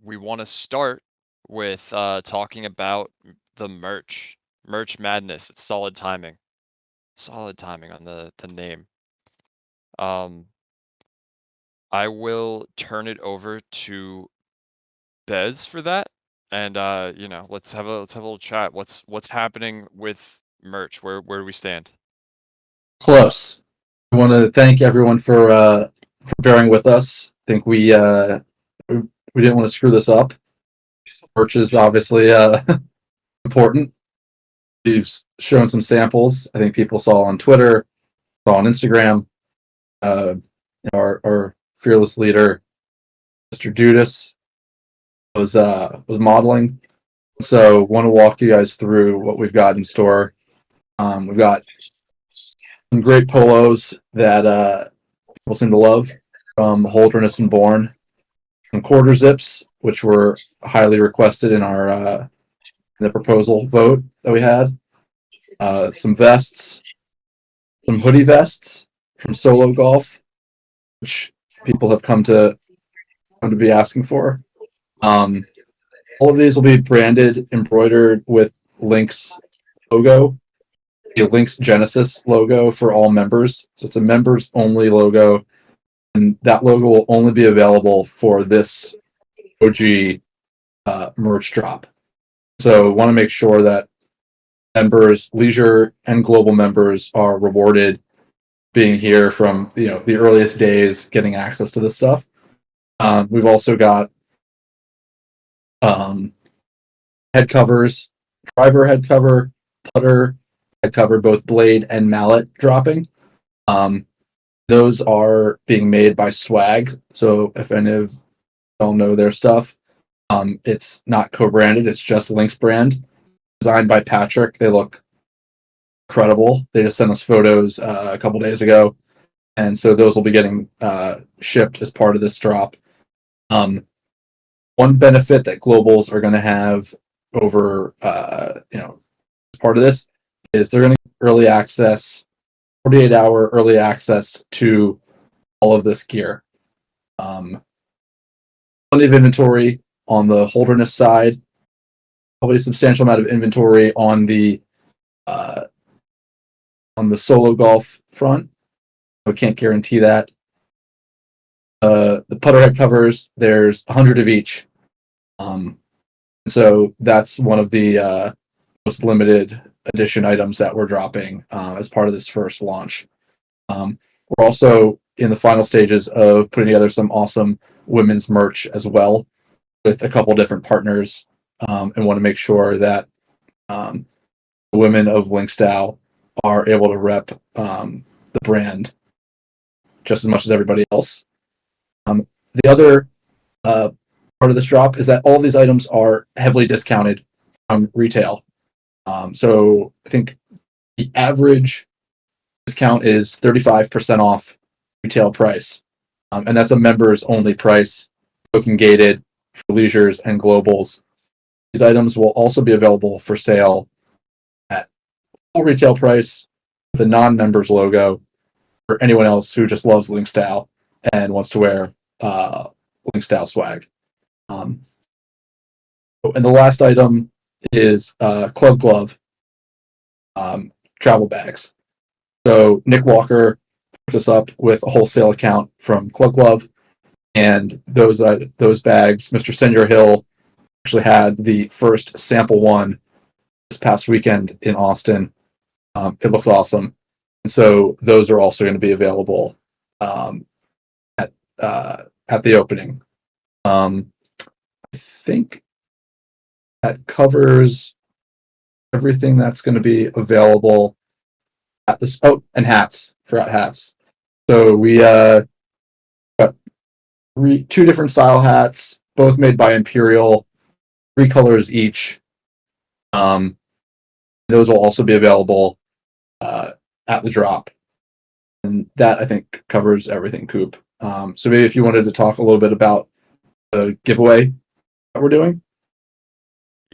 we want to start with talking about the merch madness. It's solid timing on the name. Um, I will turn it over to Bez for that, and let's have a little chat. What's happening with merch? Where do we stand? Close. I want to thank everyone for bearing with us. I think we didn't want to screw this up. Merch is obviously important. We've shown some samples. I think people saw on Twitter, saw on Instagram. Uh, our fearless leader, Mr. Dudas, was modeling. So want to walk you guys through what we've got in store. We've got some great polos that people seem to love from Holderness and Bourne. Some quarter zips, which were highly requested in our in the proposal vote that we had. Some vests, some hoodie vests from Solo Golf, which people have come to be asking for. Um, all of these will be branded, embroidered with Links logo, the Links Genesis logo for all members. So it's a members only logo, and that logo will only be available for this OG merch drop. So want to make sure that members, leisure and global members, are rewarded being here from the earliest days, getting access to this stuff. We've also got um, head covers, driver head cover, putter head cover, both blade and mallet dropping. Um, those are being made by Swag. So if any of y'all know their stuff, it's not co-branded. It's just Links brand, designed by Patrick. They look incredible. They just sent us photos a couple days ago, and so those will be getting shipped as part of this drop. One benefit that globals are going to have over, as part of this is they're going to get early access, 48-hour early access to all of this gear. Plenty of inventory on the Holderness side, probably a substantial amount of inventory uh, on the Solo Golf front. We can't guarantee that. The putter head covers, there's 100 of each. So that's one of the most limited edition items that we're dropping as part of this first launch. We're also in the final stages of putting together some awesome women's merch as well with a couple different partners, and want to make sure that the women of LinksDAO are able to rep the brand just as much as everybody else. The other part of this drop is that all of these items are heavily discounted from retail. So I think the average discount is 35% off retail price. And that's a members only price, token gated for leisures and globals. These items will also be available for sale at full retail price with a non-members logo for anyone else who just loves LinksDAO and wants to wear LinksDAO swag. And the last item is Club Glove travel bags. So Nick Walker hooked us up with a wholesale account from Club Glove, and those bags, Mr. Senior Hill actually had the first sample one this past weekend in Austin. It looks awesome, and so those are also going to be available at the opening. I think that covers everything that's going to be available at this. Oh, and hats. Forgot hats. So we got two different style hats, both made by Imperial, 3 colors each. Those will also be available at the drop, and that I think covers everything. Coop. So maybe if you wanted to talk a little bit about the giveaway that we're doing.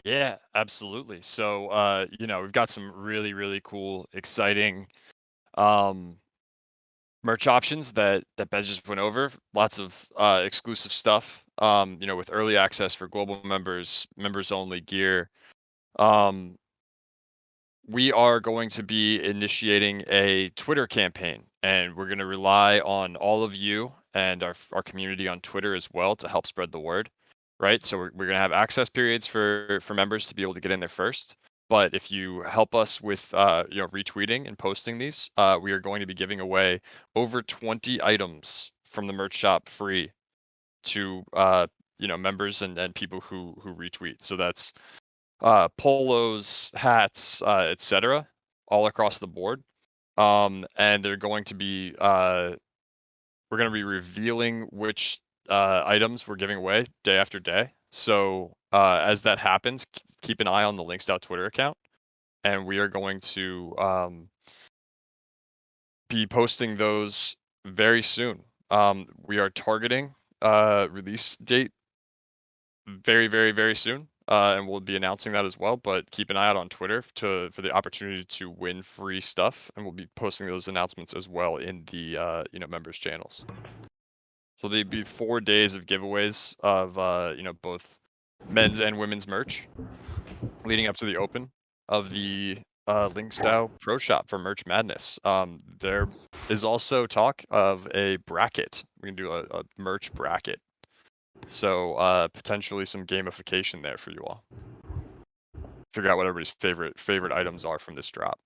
Yeah, absolutely. So, we've got some really, really cool, exciting um, merch options that Bez just went over. Lots of exclusive stuff with early access for global members, members only gear. We are going to be initiating a Twitter campaign, and we're going to rely on all of you and our community on Twitter as well to help spread the word, right? So we're going to have access periods for members to be able to get in there first. But if you help us with retweeting and posting these, we are going to be giving away over 20 items from the merch shop free to members and people who retweet. So that's polos, hats, etc., all across the board. And they're going to be we're going to be revealing which items we're giving away day after day. So as that happens, keep an eye on the LinksDAO Twitter account, and we are going to be posting those very soon. We are targeting release date very, very, very soon, and we'll be announcing that as well. But keep an eye out on Twitter for the opportunity to win free stuff, and we'll be posting those announcements as well in the members channels. So there'll be 4 days of giveaways of both men's and women's merch, leading up to the open of the LinksDAO Pro Shop for Merch Madness. There is also talk of a bracket. We can do a merch bracket. So potentially some gamification there for you all. Figure out what everybody's favorite items are from this drop.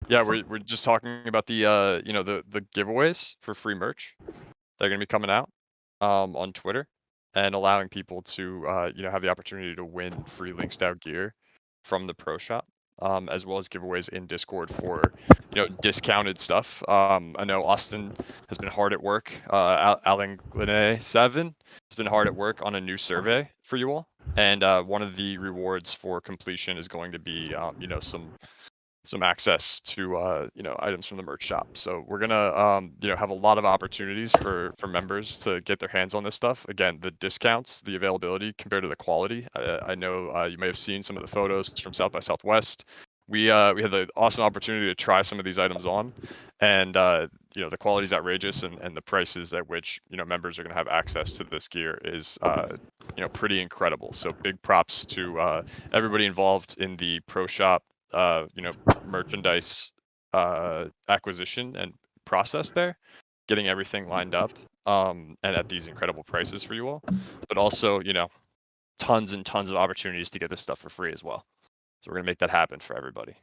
Yeah, we're just talking about the the giveaways for free merch. They're gonna be coming out on Twitter and allowing people to have the opportunity to win free LinksDAO gear from the Pro Shop, as well as giveaways in Discord for discounted stuff. I know Austin has been hard at work. Alan Glenay 7 has been hard at work on a new survey for you all, and one of the rewards for completion is going to be some access to items from the merch shop. So we're gonna have a lot of opportunities for members to get their hands on this stuff. Again, the discounts, the availability compared to the quality. I know you may have seen some of the photos from South by Southwest. We had the awesome opportunity to try some of these items on, and the quality is outrageous, and the prices at which members are going to have access to this gear is pretty incredible. So big props to everybody involved in the Pro Shop merchandise acquisition and process there, getting everything lined up and at these incredible prices for you all, but also tons and tons of opportunities to get this stuff for free as well. So we're gonna make that happen for everybody.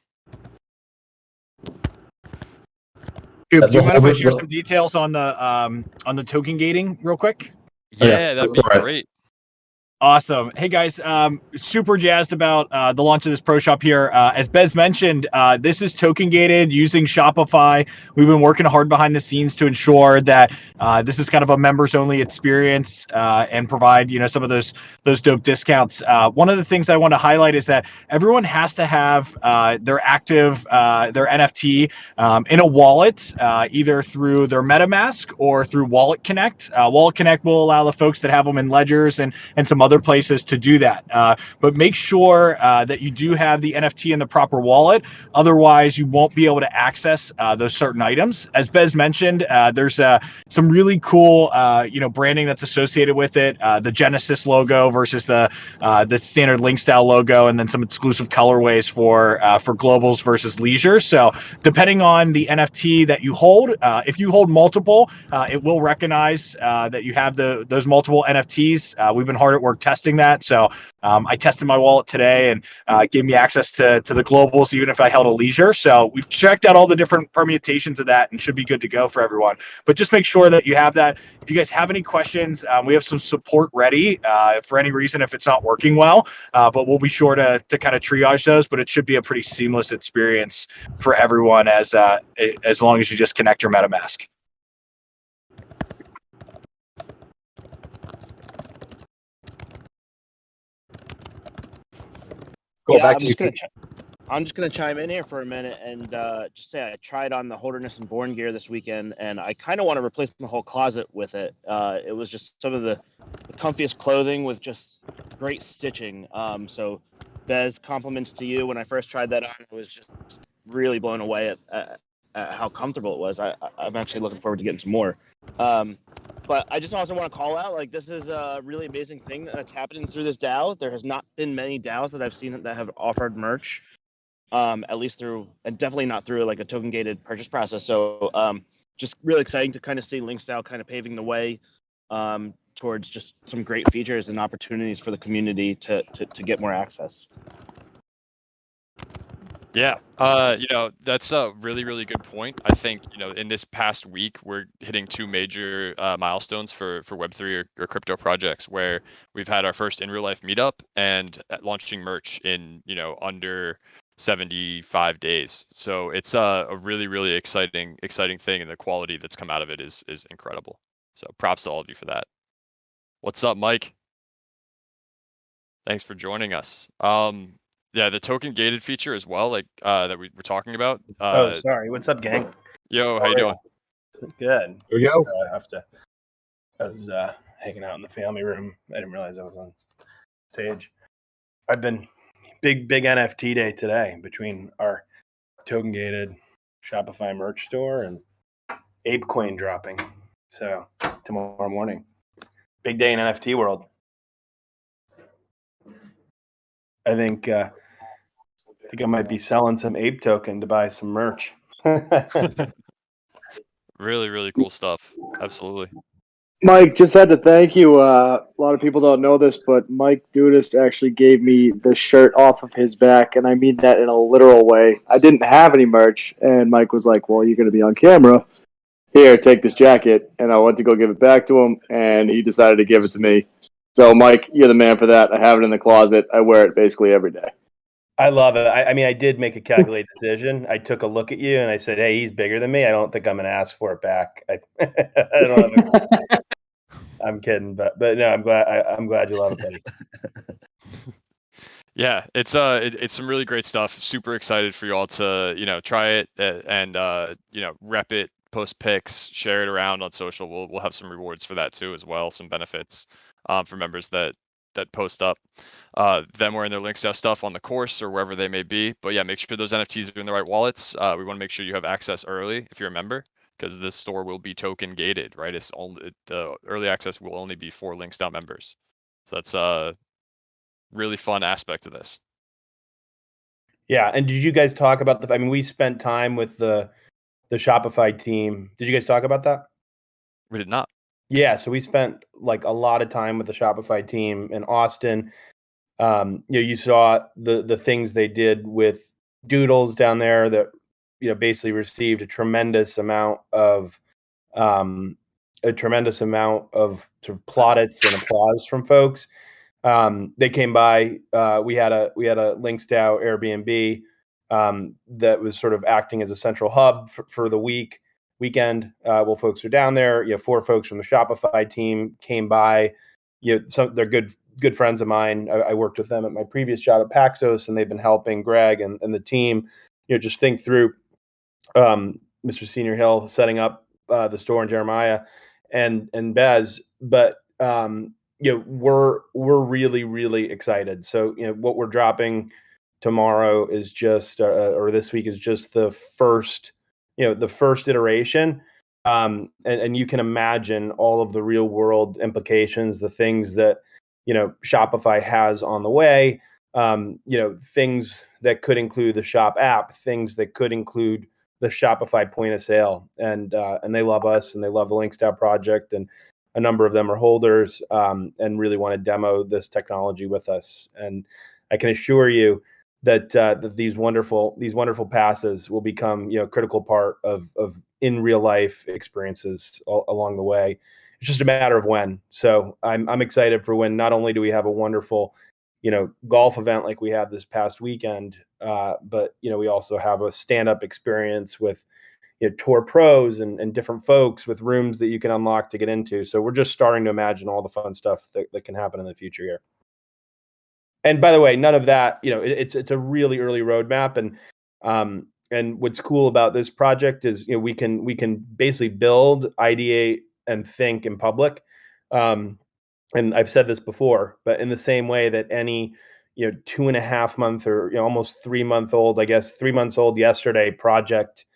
Dude, do you mind if I share some details on the token gating real quick? Yeah, that'd be great. Awesome. Hey guys, super jazzed about the launch of this Pro Shop here. As Bez mentioned, this is token gated using Shopify. We've been working hard behind the scenes to ensure that this is kind of a members only experience and provide some of those dope discounts. One of the things I want to highlight is that everyone has to have their NFT in a wallet, either through their MetaMask or through Wallet Connect. Wallet Connect will allow the folks that have them in ledgers and some other places to do that. But make sure that you do have the NFT in the proper wallet. Otherwise, you won't be able to access those certain items. As Bez mentioned, there's some really cool, branding that's associated with it. The Genesis logo versus the standard LinksDAO logo, and then some exclusive colorways for globals versus leisure. So depending on the NFT that you hold, if you hold multiple, it will recognize that you have those multiple NFTs. We've been hard at work testing that. So I tested my wallet today and gave me access to the globals, even if I held a leisure. So we've checked out all the different permutations of that and should be good to go for everyone. But just make sure that you have that. If you guys have any questions, we have some support ready for any reason if it's not working well. But we'll be sure to kind of triage those. But it should be a pretty seamless experience for everyone as long as you just connect your MetaMask. I'm just gonna chime in here for a minute and just say I tried on the Holderness and Born gear this weekend, and I kind of want to replace my whole closet with it. It was just some of the comfiest clothing with just great stitching. So, Bez, compliments to you. When I first tried that on, I was just really blown away at how comfortable it was. I'm actually looking forward to getting some more. But I just also want to call out, like, this is a really amazing thing that's happening through this DAO. There has not been many DAOs that I've seen that have offered merch, at least through, and definitely not through like a token gated purchase process. So just really exciting to kind of see LinksDAO kind of paving the way towards just some great features and opportunities for the community to get more access. Yeah, that's a really, really good point. I think, in this past week, we're hitting two major milestones for Web3 or crypto projects where we've had our first in real life meetup and launching merch in, under 75 days. So it's a really, really exciting thing, and the quality that's come out of it is incredible. So props to all of you for that. What's up, Mike? Thanks for joining us. Yeah, the token gated feature as well, like that we were talking about. Oh, sorry. What's up, gang? Yo, how you doing? Good. Here we go. I was hanging out in the family room. I didn't realize I was on stage. I've been big NFT day today between our token gated Shopify merch store and ApeCoin dropping. So tomorrow morning, big day in NFT world. I think I might be selling some Ape token to buy some merch. Really, really cool stuff. Absolutely. Mike, just had to thank you. A lot of people don't know this, but Mike Dudas actually gave me the shirt off of his back, and I mean that in a literal way. I didn't have any merch, and Mike was like, well, you're going to be on camera. Here, take this jacket. And I went to go give it back to him, and he decided to give it to me. So, Mike, you're the man for that. I have it in the closet. I wear it basically every day. I love it. I mean, I did make a calculated decision. I took a look at you and I said, "Hey, he's bigger than me. I don't think I'm going to ask for it back." I don't know. I'm kidding, but no, I'm glad you love it, buddy. Yeah, it's some really great stuff. Super excited for you all to try it and rep it, post pics, share it around on social. We'll have some rewards for that too as well, some benefits for members that post up them wearing their LinksDAO stuff on the course or wherever they may be. But yeah, make sure those NFTs are in the right wallets. We want to make sure you have access early if you're a member, because this store will be token gated, right? It's only the early access will only be for LinksDAO members. So that's a really fun aspect of this. Yeah, and did you guys talk about I mean, we spent time with the Shopify team. Did you guys talk about that? We did not. Yeah, so we spent like a lot of time with the Shopify team in Austin. You saw the things they did with Doodles down there that basically received a tremendous amount of sort of plaudits and applause from folks. They came by. We had a LinksDAO Airbnb that was sort of acting as a central hub for the weekend. While folks are down there, 4 folks from the Shopify team came by. They're good friends of mine. I worked with them at my previous job at Paxos, and they've been helping Greg and the team, just think through Mr. Senior Hill setting up the store in Jeremiah and Bez. But we're really, really excited. So what we're dropping tomorrow is just or this week is just the first iteration. And you can imagine all of the real world implications, the things that Shopify has on the way, things that could include the Shop app, things that could include the Shopify point of sale, and they love us and they love the LinksDAO project, and a number of them are holders and really want to demo this technology with us. And I can assure you that these wonderful passes will become a critical part of in real life experiences along the way. It's just a matter of when. So I'm excited for when not only do we have a wonderful golf event like we had this past weekend, but we also have a stand-up experience with tour pros and different folks with rooms that you can unlock to get into. So we're just starting to imagine all the fun stuff that can happen in the future here. And by the way, none of that, it's a really early roadmap. And what's cool about this project is, we can basically build, ideate, and think in public. And I've said this before, but in the same way that any 2.5 month or almost 3 month old, I guess 3 months old yesterday project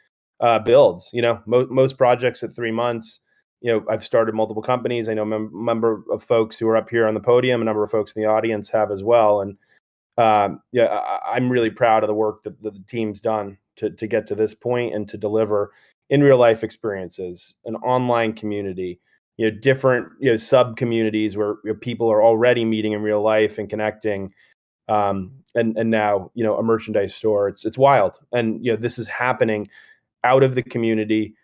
builds. Most projects at 3 months, I've started multiple companies. I know a number of folks who are up here on the podium, a number of folks in the audience have as well. And I'm really proud of the work that the team's done to get to this point and to deliver in real life experiences, an online community, different sub communities where people are already meeting in real life and connecting, and now a merchandise store. It's wild, and this is happening out of the community.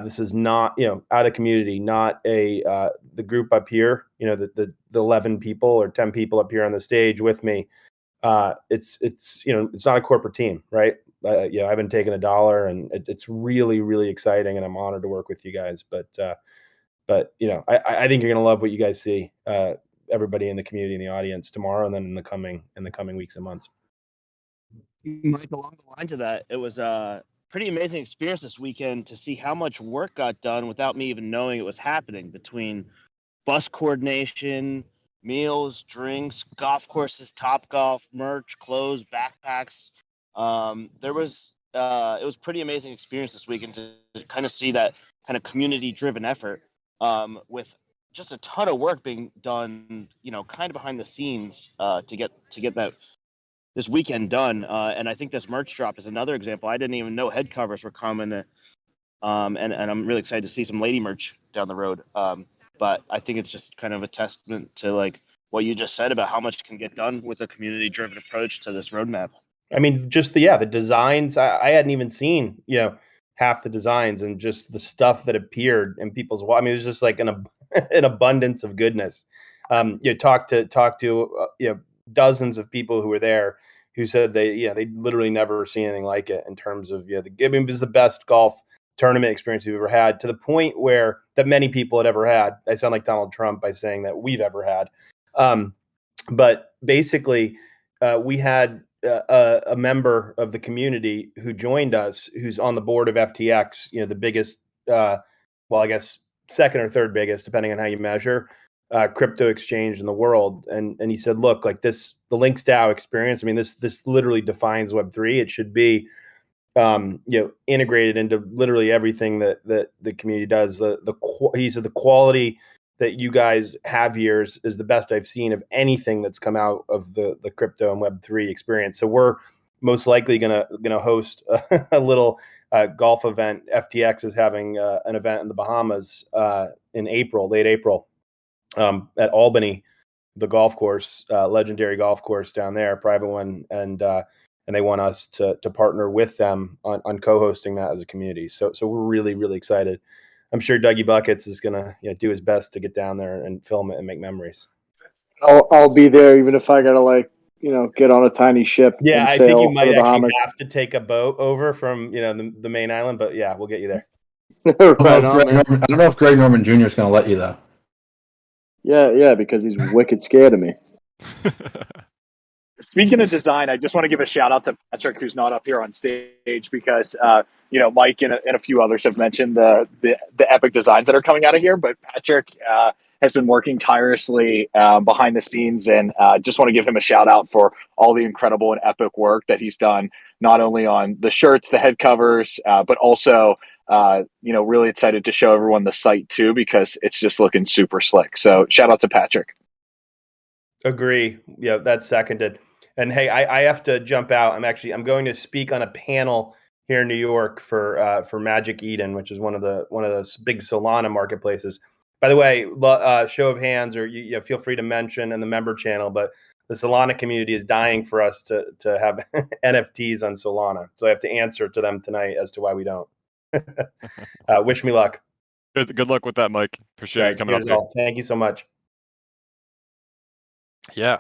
This is not out of community, not the group up here. The 11 people or 10 people up here on the stage with me. It's not a corporate team, right? I haven't taken $1, and it's really, really exciting, and I'm honored to work with you guys. But I think you're gonna love what you guys see. Everybody in the community, in the audience tomorrow, and then in the coming weeks and months. Mike, along the lines of that, it was a pretty amazing experience this weekend to see how much work got done without me even knowing it was happening, between bus coordination, meals, drinks, golf courses, Top Golf, merch, clothes, backpacks. It was pretty amazing experience this weekend to kind of see that kind of community-driven effort, with just a ton of work being done, kind of behind the scenes, to get that this weekend done. And I think this merch drop is another example. I didn't even know head covers were coming, and I'm really excited to see some lady merch down the road. But I think it's just kind of a testament to like what you just said about how much can get done with a community-driven approach to this roadmap. I mean, just the designs. I hadn't even seen half the designs, and just the stuff that appeared in people's. I mean, it was just like an abundance of goodness. Talk to dozens of people who were there who said they literally never seen anything like it in terms of it was the best golf tournament experience we've ever had, to the point where that many people had ever had. I sound like Donald Trump by saying that we've ever had. But basically, we had a member of the community who joined us, who's on the board of FTX, the biggest, well, I guess second or third biggest, depending on how you measure, crypto exchange in the world. And he said, look, like the LinksDAO experience, I mean, this literally defines Web3. It should be integrated into literally everything that the community does. He said the quality that you guys have here is the best I've seen of anything that's come out of the crypto and Web3 experience. So we're most likely gonna host a little golf event. FTX is having an event in the Bahamas in late April, at Albany, the golf course, legendary golf course down there, private one, and they want us to partner with them on co-hosting that as a community. So we're really, really excited. I'm sure Dougie Buckets is gonna do his best to get down there and film it and make memories. I'll be there, even if I gotta get on a tiny ship. Yeah, and I sail think you to might the actually Bahamas. have to take a boat over from the main island, but yeah, we'll get you there. Right on, man. I don't know if Greg Norman Jr. is going to let you though. Yeah, because he's wicked scared of me. Speaking of design, I just want to give a shout out to Patrick, who's not up here on stage, because Mike and a few others have mentioned the epic designs that are coming out of here. But Patrick has been working tirelessly behind the scenes, and just want to give him a shout out for all the incredible and epic work that he's done, not only on the shirts, the head covers, but also really excited to show everyone the site too, because it's just looking super slick. So shout out to Patrick. Agree. Yeah, that's seconded. And hey, I have to jump out. I'm going to speak on a panel here in New York for Magic Eden, which is one of the big Solana marketplaces. By the way, show of hands, or you feel free to mention in the member channel, but the Solana community is dying for us to have NFTs on Solana. So I have to answer to them tonight as to why we don't. Wish me luck. Good luck with that, Mike. Appreciate you coming up here. Thank you so much. Yeah.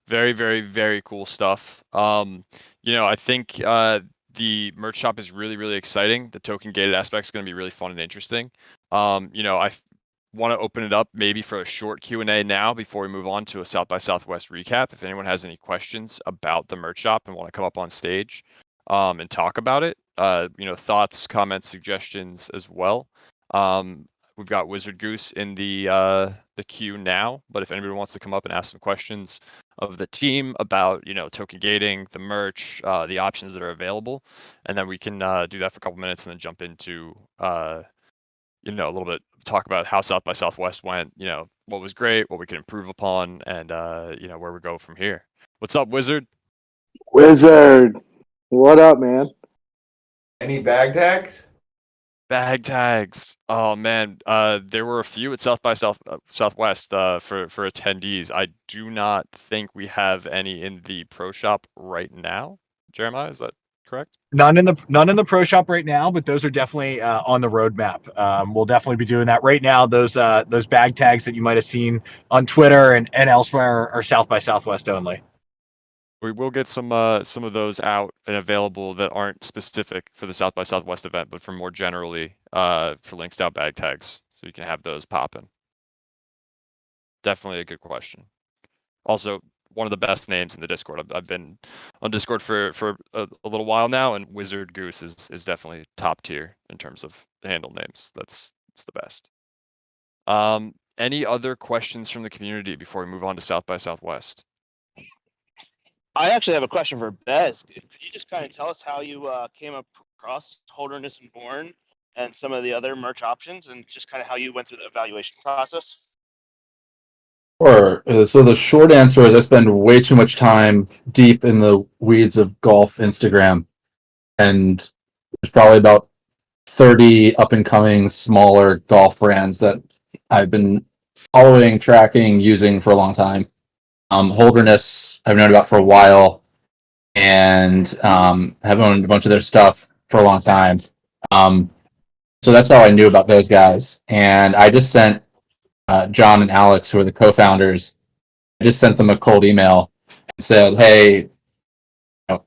Very, very, very cool stuff. I think the merch shop is really, really exciting. The token gated aspect is going to be really fun and interesting. I want to open it up maybe for a short Q&A now before we move on to a South by Southwest recap. If anyone has any questions about the merch shop and want to come up on stage and talk about it, thoughts, comments, suggestions as well. We've got Wizard Goose in the queue now, but if anybody wants to come up and ask some questions of the team about token gating, the merch, the options that are available, and then we can do that for a couple minutes and then jump into a little bit talk about how South by Southwest went, what was great, what we can improve upon, and where we go from here. What's up, Wizard? Wizard, what up, man? Any bag tags? Bag tags. Oh man, there were a few at South by Southwest for attendees. I do not think we have any in the pro shop right now. Jeremiah, is that correct? None in the pro shop right now, but those are definitely on the roadmap. We'll definitely be doing that right now. Those bag tags that you might have seen on Twitter and elsewhere are South by Southwest only. We will get some of those out and available that aren't specific for the South by Southwest event, but for more generally for LinksDAO bag tags, so you can have those popping. Definitely a good question. Also, one of the best names in the Discord. I've been on Discord for a little while now, and Wizard Goose is definitely top tier in terms of handle names. It's the best. Any other questions from the community before we move on to South by Southwest? I actually have a question for Bez. Could you just kind of tell us how you came across Holderness and Born and some of the other merch options, and just kind of how you went through the evaluation process? Sure. So the short answer is I spend way too much time deep in the weeds of golf Instagram, and there's probably about 30 up and coming smaller golf brands that I've been following, tracking, using for a long time. Holderness I've known about for a while, and have owned a bunch of their stuff for a long time. So that's how I knew about those guys. And I just sent John and Alex, who are the co-founders, I just sent them a cold email and said, "Hey,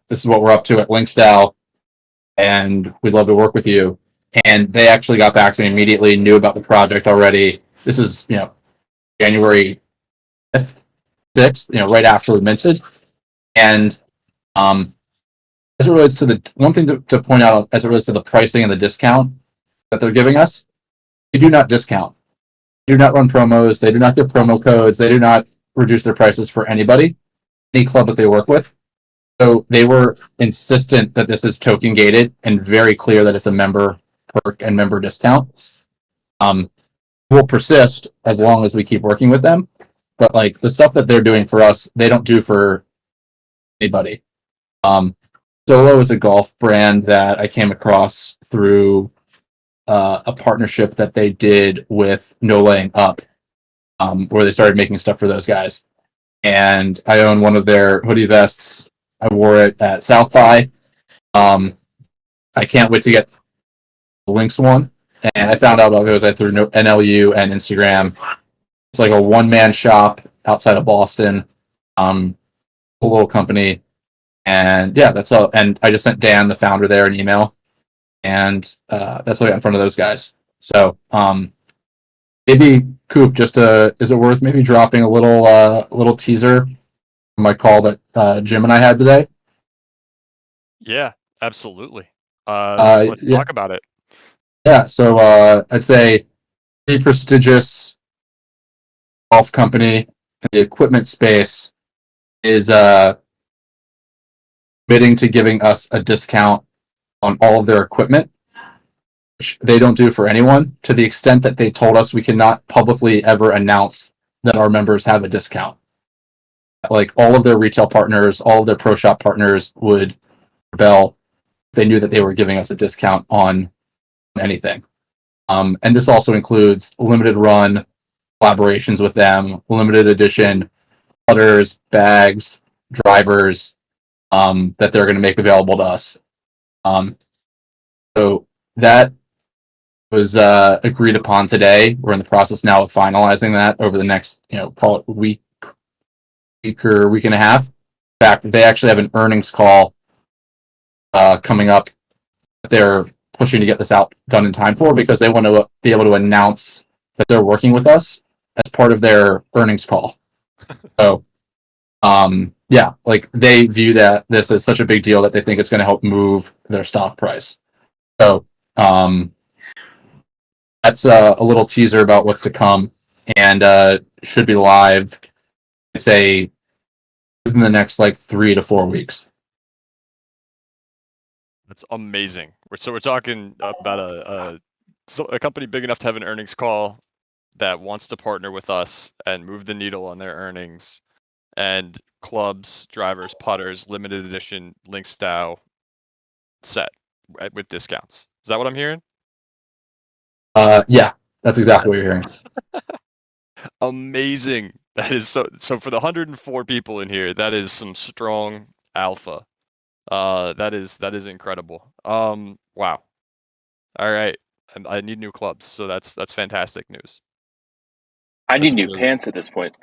this is what we're up to at LinksDAO, and we'd love to work with you." And they actually got back to me immediately, knew about the project already. This is, January 5th, 6th, right after we minted. And as it relates to the one thing to point out, as it relates to the pricing and the discount that they're giving us, they do not discount. They do not run promos. They do not give promo codes. They do not reduce their prices for anybody, any club that they work with. So they were insistent that this is token gated and very clear that it's a member perk and member discount. Will persist as long as we keep working with them. But like the stuff that they're doing for us, they don't do for anybody. Solo is a golf brand that I came across through a partnership that they did with No Laying Up, where they started making stuff for those guys. And I own one of their hoodie vests. I wore it at South by. I can't wait to get the Links one. And I found out about those through NLU and Instagram. It's like a one-man shop outside of Boston. A little company. And yeah, that's all. And I just sent Dan, the founder, there an email. And that's what I got in front of those guys. So maybe Coop, is it worth maybe dropping a little teaser from my call that Jim and I had today? Yeah, absolutely. Let's talk about it. Yeah, so I'd say a prestigious golf company in the equipment space is committing to giving us a discount on all of their equipment, which they don't do for anyone, to the extent that they told us we cannot publicly ever announce that our members have a discount. Like all of their retail partners, all of their pro shop partners would rebel if they knew that they were giving us a discount on anything. And this also includes limited run collaborations with them, limited edition putters, bags, drivers that they're going to make available to us. So that was agreed upon today. We're in the process now of finalizing that over the next, call it week or week and a half. In fact, they actually have an earnings call coming up that they're pushing to get this out done in time for, because they want to be able to announce that they're working with us as part of their earnings call. So, yeah, like they view that this is such a big deal that they think it's going to help move their stock price. So, that's a little teaser about what's to come, and should be live, I'd say, within the next 3 to 4 weeks. That's amazing. So we're talking about a a company big enough to have an earnings call that wants to partner with us and move the needle on their earnings, and clubs, drivers, putters, limited edition LinksDAO set with discounts. Is that what I'm hearing? Yeah, that's exactly what you're hearing. Amazing. That is so for the 104 people in here, that is some strong alpha. That is incredible. Wow. All right. I need new clubs, so that's fantastic news. I need That's new really pants at this point.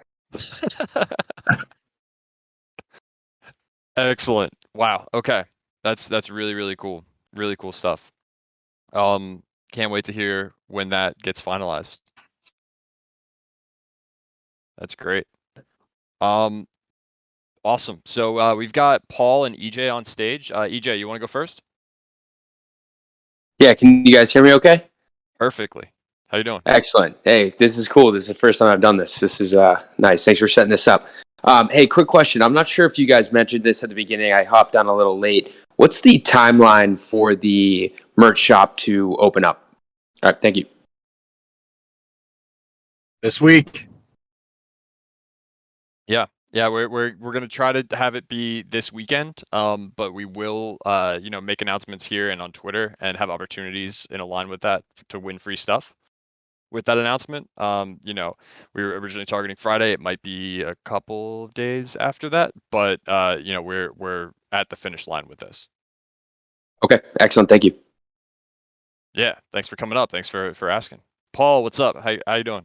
excellent. Wow. Okay. That's really cool. Really cool stuff. Can't wait to hear when that gets finalized. That's great. Awesome. So we've got Paul and EJ on stage. EJ, you want to go first? Yeah, can you guys hear me okay? Perfectly. How you doing? Excellent. Hey, this is cool. This is the first time I've done this. This is nice. Thanks for setting this up. Hey, quick question. I'm not sure if you guys mentioned this at the beginning. I hopped on a little late. What's the timeline for the merch shop to open up? All right, thank you. This week. Yeah, we're gonna try to have it be this weekend. But we will make announcements here and on Twitter and have opportunities in align with that to win free stuff with that announcement. We were originally targeting Friday. It might be a couple of days after that, but we're at the finish line with this. Okay, excellent. Thank you. Yeah, thanks for coming up. Thanks for asking. Paul, what's up? How you doing?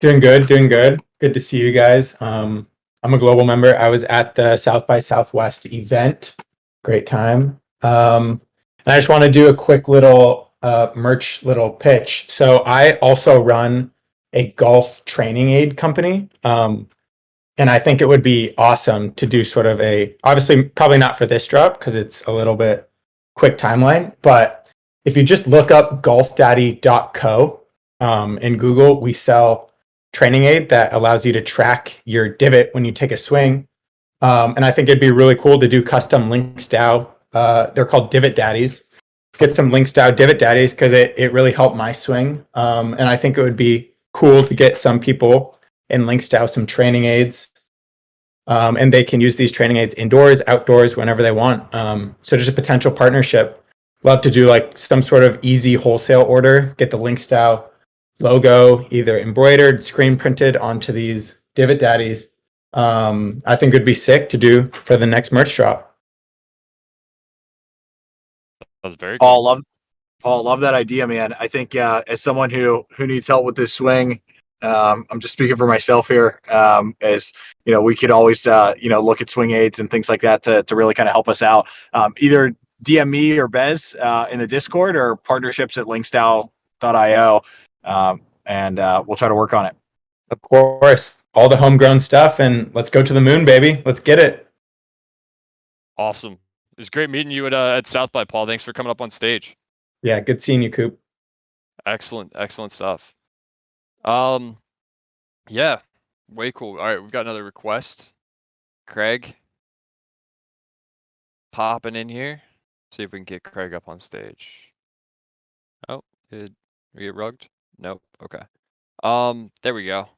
Doing good, doing good. Good to see you guys. I'm a global member. I was at the South by Southwest event. Great time. And I just want to do a quick little merch little pitch. So I also run a golf training aid company. And I think it would be awesome to do sort of obviously probably not for this drop because it's a little bit quick timeline, but if you just look up golfdaddy.co in Google, we sell training aid that allows you to track your divot when you take a swing. And I think it'd be really cool to do custom LinksDAO. They're called Divot Daddies. Get some LinksDAO Divot Daddies because it really helped my swing. And I think it would be cool to get some people in LinksDAO some training aids. And they can use these training aids indoors, outdoors, whenever they want. So there's a potential partnership. Love to do like some sort of easy wholesale order, get the LinksDAO logo either embroidered, screen printed onto these Divot Daddies. I think it'd be sick to do for the next merch drop. That was very cool. Paul, love that idea, man. I think as someone who needs help with this swing, I'm just speaking for myself here. As you know, we could always look at swing aids and things like that to really kind of help us out. Either DM me or Bez in the Discord or partnerships at linksdao.io, and we'll try to work on it. Of course, all the homegrown stuff, and let's go to the moon, baby. Let's get it. Awesome. It was great meeting you at South by, Paul. Thanks for coming up on stage. Yeah, good seeing you, Coop. Excellent stuff. Yeah, way cool. All right, we've got another request. Craig, popping in here. See if we can get Craig up on stage. Oh, did we get rugged? Nope. Okay. There we go.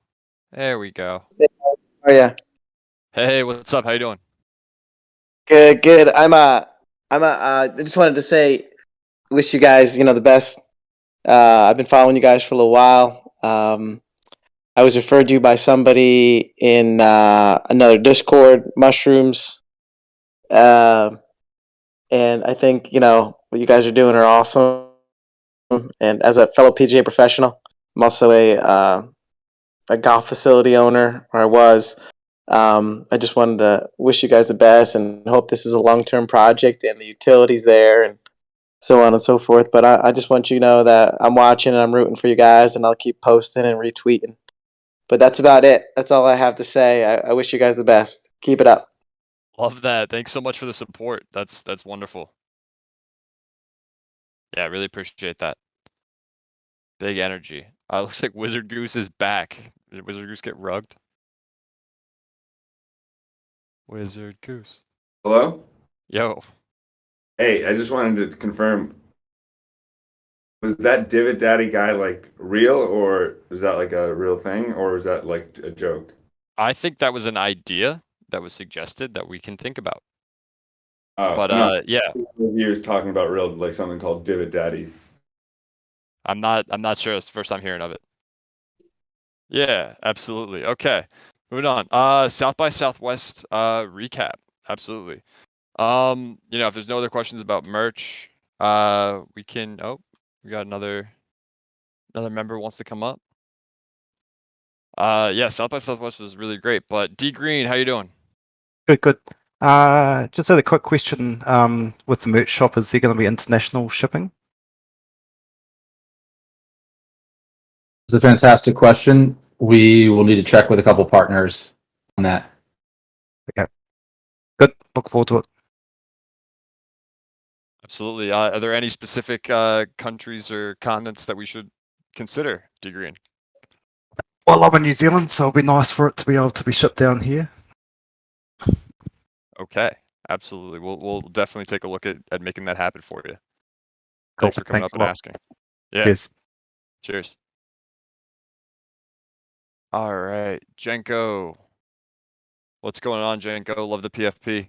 There we go. Oh yeah, Hey, what's up? How you doing? good. I just wanted to say, wish you guys, the best. I've been following you guys for a little while. I was referred to by somebody in another Discord, Mushrooms, and I think what you guys are doing are awesome. And as a fellow PGA professional, I'm also a golf facility owner, or I was. I just wanted to wish you guys the best and hope this is a long-term project and the utilities there and so on and so forth. But I just want you to know that I'm watching and I'm rooting for you guys, and I'll keep posting and retweeting. But that's about it. That's all I have to say. I wish you guys the best. Keep it up. Love that. Thanks so much for the support. That's wonderful. Yeah, I really appreciate that. Big energy. Looks like Wizard Goose is back. Did Wizard Goose get rugged? Wizard Goose. Hello? Yo. Hey, I just wanted to confirm Was that Divot Daddy guy like real, or was that like a real thing, or was that like a joke? I think that was an idea that was suggested that we can think about. Oh, But no. yeah, Years talking about real, like something called Divot Daddy. I'm not sure. It's the first time hearing of it. Yeah, absolutely. Okay, moving on. South by Southwest recap. Absolutely. If there's no other questions about merch, we can. Oh, we got another member wants to come up. Yeah, South by Southwest was really great. But D Green, how you doing? Good, good. Just had a quick question. With the merch shop, is there going to be international shipping? It's a fantastic question. We will need to check with a couple partners on that. Okay. Good. Look forward to it. Absolutely. Are there any specific countries or continents that we should consider, D Green? Well, I'm in New Zealand, so it'll be nice for it to be able to be shipped down here. Okay, absolutely. We'll definitely take a look at making that happen for you. Cool. Thanks for coming Thanks up a and lot. asking. Yeah. Cheers. Cheers. All right, Jenko. What's going on, Jenko? Love the PFP.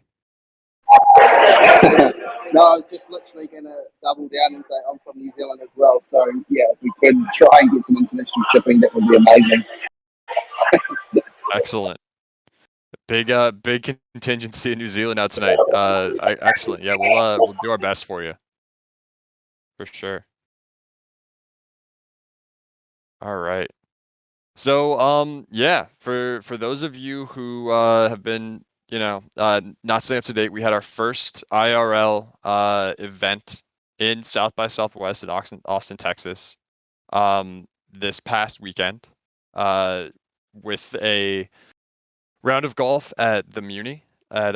No, I was just literally going to double down and say I'm from New Zealand as well. So, yeah, if we could try and get some international shipping, that would be amazing. Excellent. Big contingency in New Zealand out tonight. Excellent. Yeah, we'll do our best for you. For sure. All right. So, yeah, for those of you who have been, not staying up to date, we had our first IRL event in South by Southwest in Austin, Texas, this past weekend, with a round of golf at the Muni at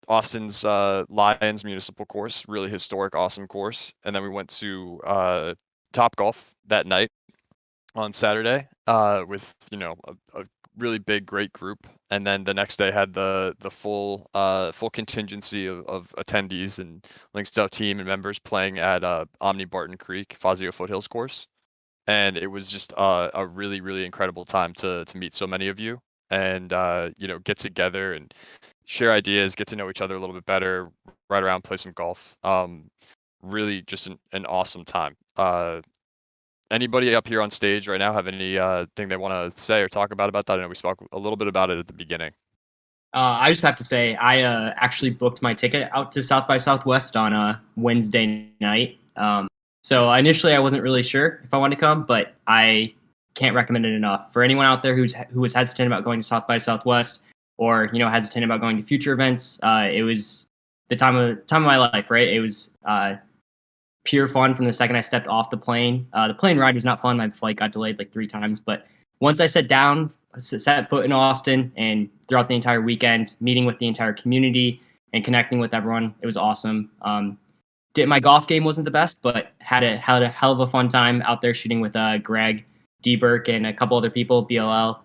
Austin's Lions Municipal Course, really historic, awesome course, and then we went to Top Golf that night on Saturday, with a really big, great group, and then the next day had the full contingency of attendees and LinksDAO team and members playing at Omni Barton Creek Fazio Foothills course, and it was just a really, really incredible time to meet so many of you and get together and share ideas, get to know each other a little bit better, ride around, play some golf. Really just an awesome time. Anybody up here on stage right now have any thing they want to say or talk about that? I know we spoke a little bit about it at the beginning. I just have to say, I actually booked my ticket out to South by Southwest on Wednesday night. So initially, I wasn't really sure if I wanted to come, but I can't recommend it enough for anyone out there who was hesitant about going to South by Southwest, or hesitant about going to future events. It was the time of my life, right? It was pure fun from the second I stepped off the plane. The plane ride was not fun. My flight got delayed like 3 times, but once I set foot in Austin, and throughout the entire weekend, meeting with the entire community and connecting with everyone, it was awesome. My golf game wasn't the best, but had a hell of a fun time out there shooting with Greg, D. Burke, and a couple other people, BLL.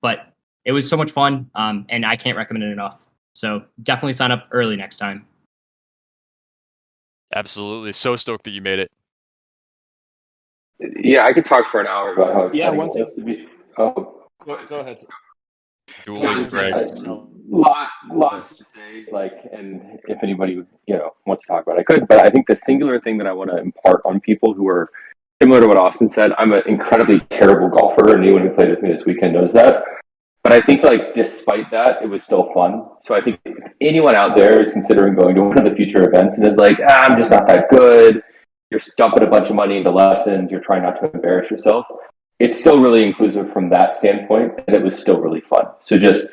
But it was so much fun, and I can't recommend it enough. So definitely sign up early next time. Absolutely. So stoked that you made it. Yeah, I could talk for an hour about how exciting one it thing. was to be. Oh, Go ahead. Julie, Greg. Lots to say, and if anybody wants to talk about it, I could. But I think the singular thing that I want to impart on people who are similar to what Austin said, I'm an incredibly terrible golfer, and anyone who played with me this weekend knows that. But I think, despite that, it was still fun. So I think if anyone out there is considering going to one of the future events and is like, I'm just not that good, you're dumping a bunch of money into lessons, you're trying not to embarrass yourself, it's still really inclusive from that standpoint, and it was still really fun. So just,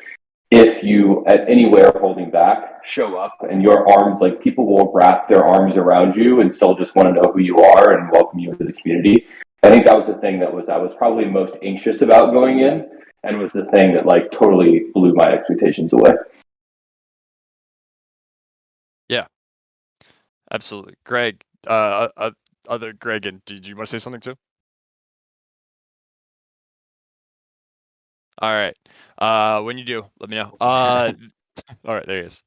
if you at anywhere holding back, show up, and your arms, people will wrap their arms around you and still just want to know who you are and welcome you into the community. I think that was the thing that I was probably most anxious about going in, and was the thing that totally blew my expectations away. Yeah, absolutely. Greg, other Greg, and did you want to say something too? All right. When you do, let me know. All right, there he is.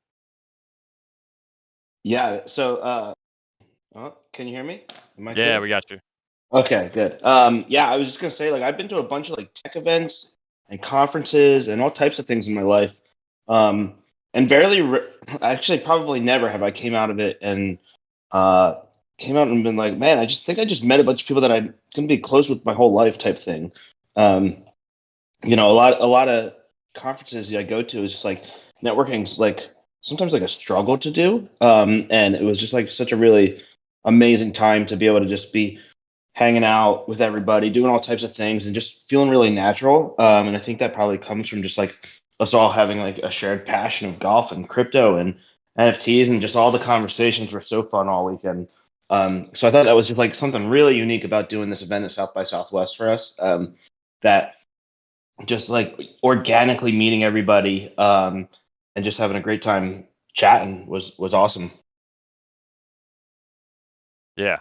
Yeah. So Oh, can you hear me? Am I Yeah, clear? we got you. Okay, good. Yeah, I was just gonna say, like, I've been to a bunch of like tech events and conferences and all types of things in my life, um, and actually, probably never have I came out of it and uh, came out and been like, man, I just think I just met a bunch of people that I'm gonna be close with my whole life, type thing. Um, a lot of conferences I go to is just like networking's like sometimes like a struggle to do, and it was just like such a really amazing time to be able to just be hanging out with everybody, doing all types of things, and just feeling really natural. And I think that probably comes from just like us all having like a shared passion of golf and crypto and NFTs, and just all the conversations were so fun all weekend. So I thought that was just like something really unique about doing this event at South by Southwest for us. That just like organically meeting everybody, and just having a great time chatting was awesome. Yeah.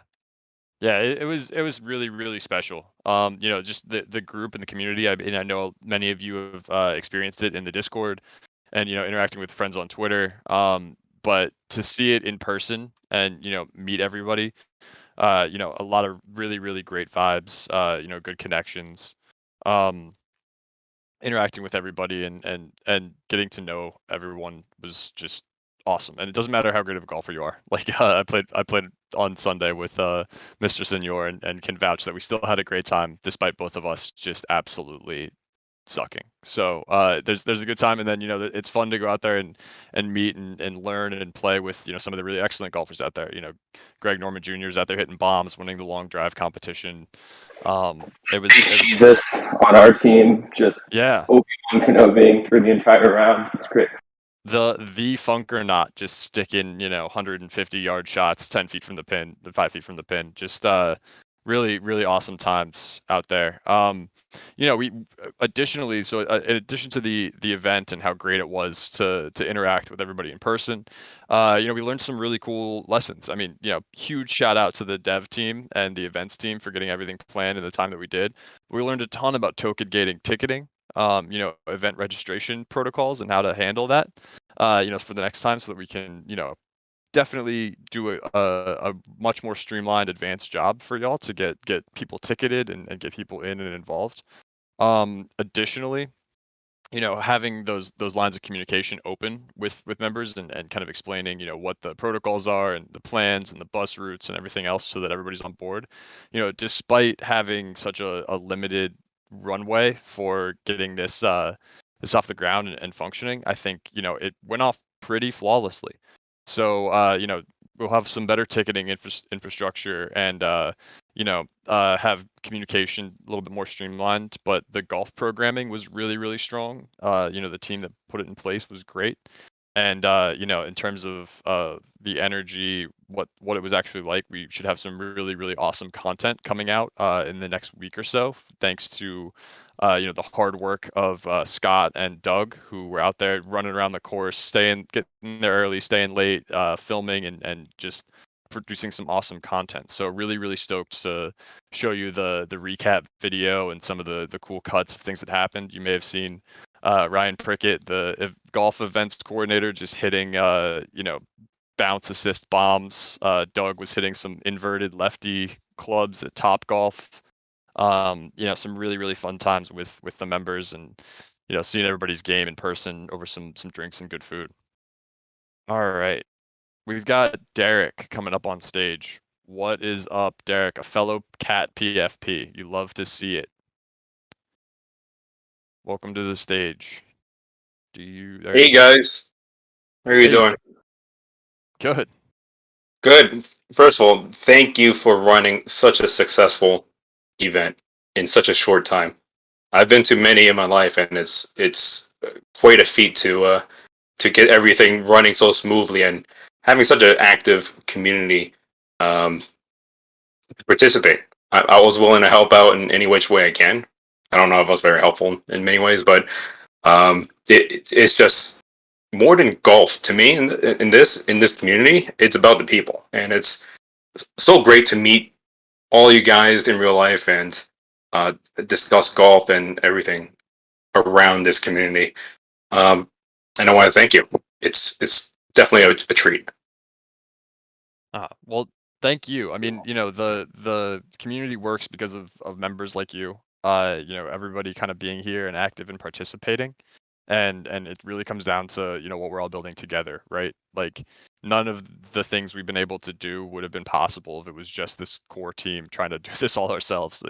Yeah, it was really really special. Just the group and the community. I know many of you have experienced it in the Discord, and interacting with friends on Twitter. But to see it in person and meet everybody, a lot of really really great vibes. Good connections. Um, Interacting with everybody and getting to know everyone was just awesome. And it doesn't matter how great of a golfer you are. Like I played on Sunday with Mr. Senor and can vouch that we still had a great time despite both of us just absolutely sucking. So there's a good time, and then it's fun to go out there and meet and learn and play with some of the really excellent golfers out there. Greg Norman Jr. is out there hitting bombs, winning the long drive competition. Thanks, Jesus, on our team, just Yeah. Obi-Wan Kenobi through the entire round. It's great. The funk or not, just sticking 150-yard shots 10 feet from the pin, 5 feet from the pin. Just really really awesome times out there. We additionally, so in addition to the event and how great it was to interact with everybody in person, we learned some really cool lessons. I mean, huge shout out to the dev team and the events team for getting everything planned in the time that we did. We learned a ton about token gating ticketing, event registration protocols and how to handle that, for the next time, so that we can, definitely do a much more streamlined, advanced job for y'all to get people ticketed and get people in and involved. Additionally, having those lines of communication open with members and kind of explaining, what the protocols are and the plans and the bus routes and everything else, so that everybody's on board. Despite having such a limited runway for getting this off the ground and functioning, I think it went off pretty flawlessly. So we'll have some better ticketing infrastructure and have communication a little bit more streamlined. But the golf programming was really really strong. The team that put it in place was great. And in terms of the energy, what it was actually like, we should have some really really awesome content coming out in the next week or so, thanks to the hard work of Scott and Doug, who were out there running around the course, getting there early, staying late, filming and just producing some awesome content. So really really stoked to show you the recap video and some of the cool cuts of things that happened. You may have seen Ryan Prickett, the golf events coordinator, just hitting bounce assist bombs. Doug was hitting some inverted lefty clubs at Top Golf. Some really really fun times with the members, and seeing everybody's game in person over some drinks and good food. All right, we've got Derek coming up on stage. What is up, Derek? A fellow cat PFP. You love to see it. Welcome to the stage. Hey guys, how are you doing? Good. Good. First of all, thank you for running such a successful event in such a short time. I've been to many in my life, and it's quite a feat to get everything running so smoothly and having such an active community to participate. I was willing to help out in any which way I can. I don't know if I was very helpful in many ways, but it's just more than golf to me in this community. It's about the people, and it's so great to meet all you guys in real life and discuss golf and everything around this community. And I want to thank you. It's definitely a treat. Well, thank you. I mean, the community works because of members like you. Everybody kind of being here and active and participating. And it really comes down to, what we're all building together, right? Like none of the things we've been able to do would have been possible if it was just this core team trying to do this all ourselves.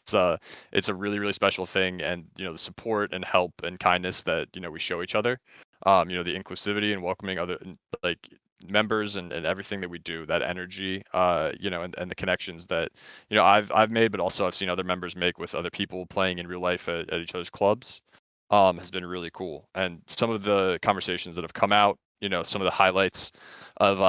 So, it's a really, really special thing, and the support and help and kindness that we show each other. The inclusivity and welcoming other like members and everything that we do, that energy, and the connections that I've made, but also I've seen other members make with other people playing in real life at each other's clubs, has been really cool. And some of the conversations that have come out, some of the highlights of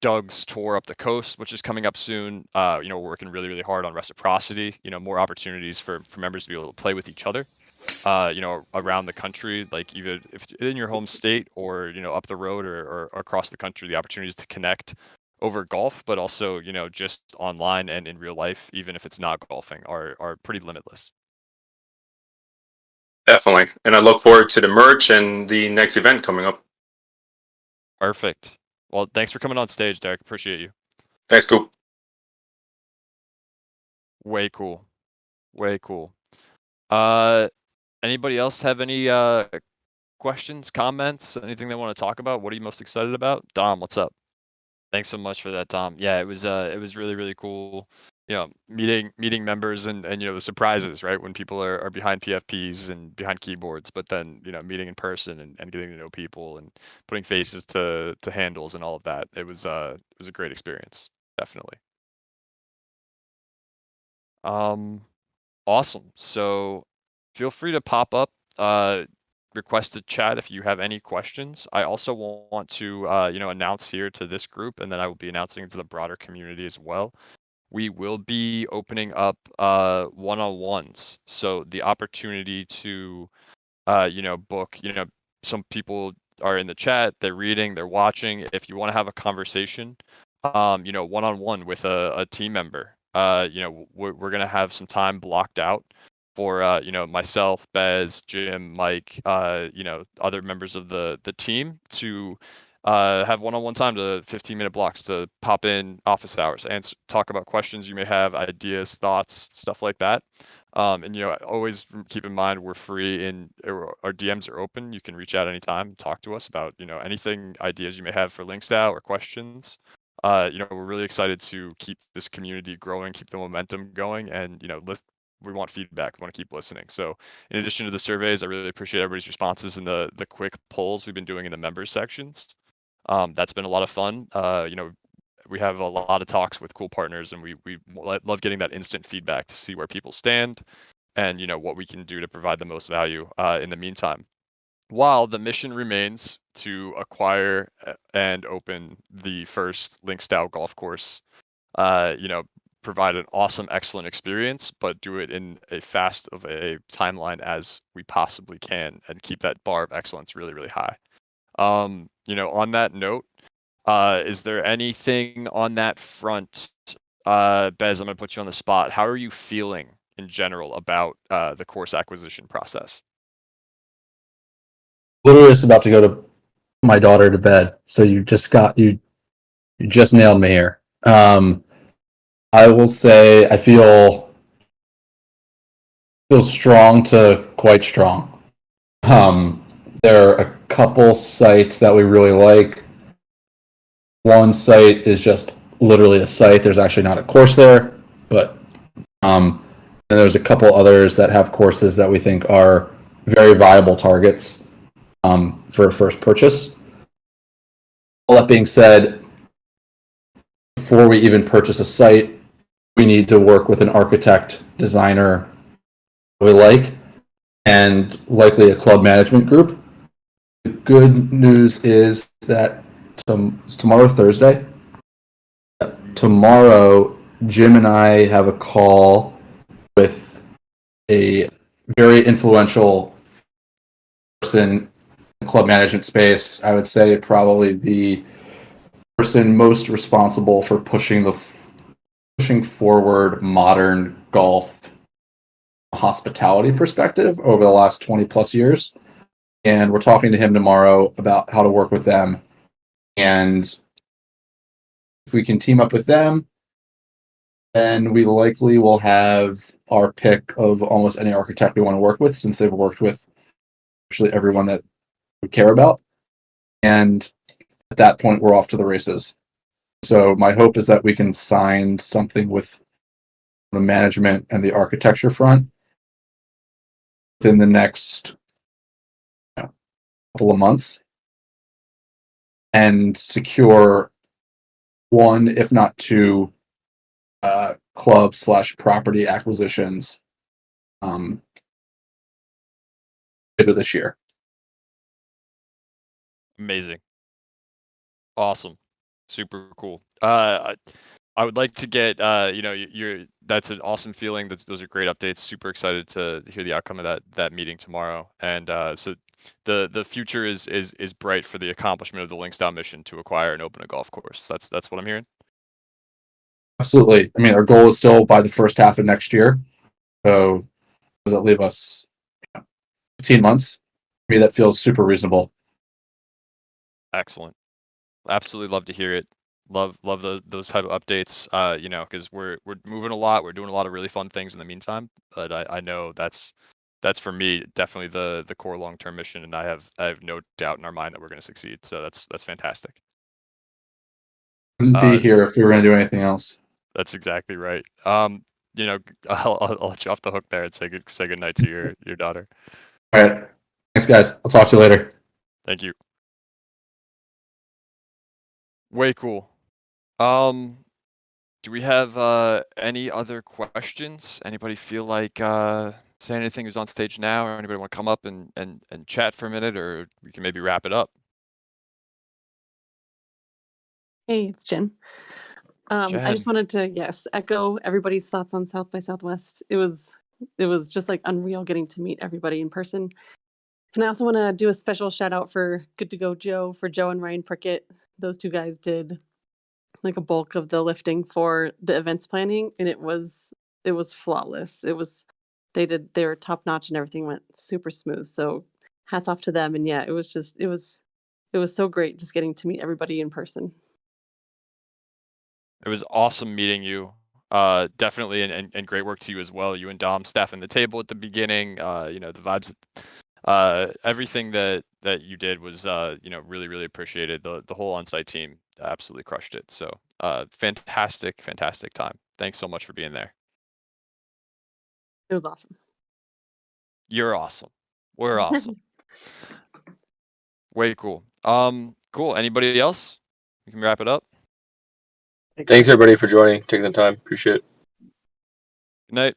Doug's tour up the coast, which is coming up soon. We're working really, really hard on reciprocity, more opportunities for members to be able to play with each other, around the country, like even if in your home state or, up the road or across the country, the opportunities to connect over golf, but also, just online and in real life, even if it's not golfing, are pretty limitless. Definitely. And I look forward to the merch and the next event coming up. Perfect. Well, thanks for coming on stage, Derek. Appreciate you. Thanks, Coop. Way cool. Way cool. Anybody else have any questions, comments, anything they want to talk about? What are you most excited about? Dom, what's up? Thanks so much for that, Dom. Yeah, it was really, really cool. Meeting members and the surprises, right? When people are behind PFPs and behind keyboards, but then, meeting in person and getting to know people and putting faces to handles and all of that. It was a great experience, definitely. Awesome. So feel free to pop up, request to chat if you have any questions. I also want to, announce here to this group, and then I will be announcing to the broader community as well. We will be opening up one-on-ones. So the opportunity to, book, some people are in the chat, they're reading, they're watching. If you want to have a conversation, one-on-one with a team member, we're going to have some time blocked out for, myself, Bez, Jim, Mike, other members of the team to have one-on-one time, to 15-minute blocks, to pop in office hours and talk about questions you may have, ideas, thoughts, stuff like that. And always keep in mind we're free and our DMs are open. You can reach out anytime and talk to us about anything, ideas you may have for LinksDAO or questions. We're really excited to keep this community growing, keep the momentum going, and we want feedback. We want to keep listening. So in addition to the surveys, I really appreciate everybody's responses and the quick polls we've been doing in the members sections. That's been a lot of fun. We have a lot of talks with cool partners, and we love getting that instant feedback to see where people stand and what we can do to provide the most value in the meantime, while the mission remains to acquire and open the first LinksDAO golf course. Provide an awesome, excellent experience, but do it in a fast of a timeline as we possibly can, and keep that bar of excellence really, really high. On that note, is there anything on that front? Bez, I'm going to put you on the spot. How are you feeling in general about the course acquisition process? Literally just about to go to my daughter to bed, so you just nailed me here. I will say I feel strong to quite strong. There are a couple sites that we really like. One site is just literally a site. There's actually not a course there, but and there's a couple others that have courses that we think are very viable targets for a first purchase. All that being said, before we even purchase a site, we need to work with an architect, designer we like, and likely a club management group. The good news is that it's tomorrow, Thursday. Tomorrow, Jim and I have a call with a very influential person in the club management space. I would say probably the person most responsible for pushing forward modern golf hospitality perspective over the last 20 plus years. And we're talking to him tomorrow about how to work with them and If we can team up with them, then we likely will have our pick of almost any architect we want to work with, since they've worked with actually everyone that we care about. And at that point, we're off to the races. So my hope is that we can sign something with the management and the architecture front within the next couple of months, and secure one, if not two, club/property acquisitions later this year. Amazing. Awesome. Super cool. I would like to get you're that's an awesome feeling. Those are great updates. Super excited to hear the outcome of that meeting tomorrow. And so the future is bright for the accomplishment of the LinksDAO mission to acquire and open a golf course. That's what I'm hearing. Absolutely. I mean, our goal is still by the first half of next year. So does that leave us 15 months? To me, that feels super reasonable. Excellent. Absolutely love to hear it. Love those type of updates. Because we're moving a lot. We're doing a lot of really fun things in the meantime. But I know that's for me definitely the core long term mission, and I have no doubt in our mind that we're going to succeed. So that's fantastic. Wouldn't be here if we were going to do anything else. That's exactly right. I'll let you off the hook there and say good night to your daughter. All right. Thanks, guys. I'll talk to you later. Thank you. Way cool. Do we have any other questions? Anybody feel like say anything who's on stage now, or anybody want to come up and chat for a minute, or we can maybe wrap it up? Hey, it's Jen. I just Jen. wanted to, echo everybody's thoughts on South by Southwest. It was just like unreal getting to meet everybody in person. And I also want to do a special shout out for Good to Go Joe, for Joe and Ryan Prickett. Those two guys did like a bulk of the lifting for the events planning, and it was flawless. They were top notch, and everything went super smooth. So hats off to them. And yeah, it was so great just getting to meet everybody in person. It was awesome meeting you. Definitely, and great work to you as well. You and Dom staffing the table at the beginning. The vibes, everything that you did was really, really appreciated. The whole on-site team absolutely crushed it. So fantastic time. Thanks so much for being there. It was awesome. You're awesome. We're awesome. Way cool. Cool. Anybody else? We can wrap it up. Thanks everybody for joining, taking the time. Appreciate it. Good night.